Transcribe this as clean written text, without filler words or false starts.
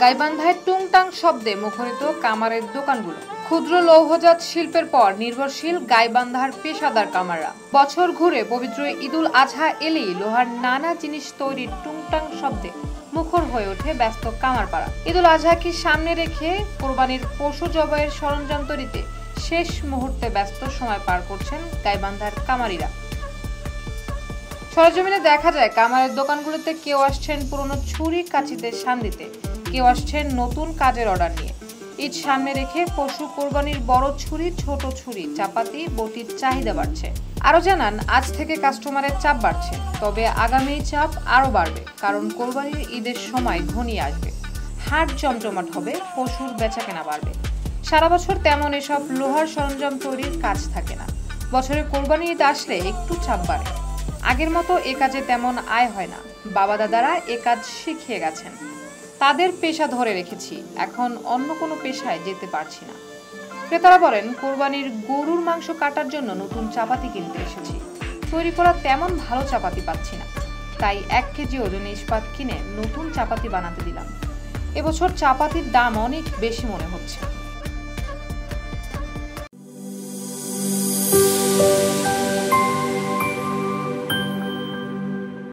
গাইবান্ধায় টুংটাং শব্দে মুখরিত কামারের দোকানগুলো। ক্ষুদ্র লৌহজাত শিল্পের পর নির্ভরশীল গাইবান্ধার পেশাদার কামাররা। বছর ঘুরে পবিত্র ঈদুল আজহা এলেই লোহার নানা জিনিস তৈরির টুংটাং শব্দে মুখর হয়ে ওঠে ব্যস্ত কামারপাড়া। ঈদুল আজহাকে সামনে রেখে কোরবানির পশু জবাইয়ের সরঞ্জাম তৈরিতে শেষ মুহূর্তে ব্যস্ত সময় পার করছেন গাইবান্ধার কামারিরা। সরেজমিনে দেখা যায় কামারের দোকানগুলোতে কেউ আসছেন পুরনো ছুরি কাঁচিতে শান দিতে, কেউ আসছেন নতুন কাজের অর্ডার নিয়ে। ঈদ সামনে রেখে পশু কোরবানির বড় ছুরি, ছোট ছুরি, চাপাতি, বটির চাহিদা বাড়ছে। আরো জানান, আজ থেকে কাস্টমারের চাপ বাড়ছে, তবে আগামী চাপ আরো বাড়বে, কারণ কোরবানির ঈদের সময় ঘনিয়ে আসবে। হাট জমজমাট হবে, পশুর বেচাকেনা বাড়বে। সারা বছর তেমন এসব লোহার সরঞ্জাম তৈরির কাজ থাকে না। বছরে কোরবানি ঈদ আসলে একটু চাপ বাড়ে। আগের মতো এ কাজে তেমন আয় হয় না। বাবা দাদারা এ কাজ শিখিয়ে গেছেন, তাদের পেশা ধরে রেখেছি, এখন অন্য কোনো পেশায় যেতে পারছি না। ক্রেতারা বলেন, কোরবানির গরুর মাংস কাটার জন্য নতুন চাপাতি কিনতে এসেছি, তৈরি করা তেমন ভালো চাপাতি পাচ্ছি না, তাই 1 কেজি ওজনে ইস্পাত কিনে নতুন চাপাতি বানাতে দিলাম। এবছর চাপাতির দাম অনেক বেশি মনে হচ্ছে।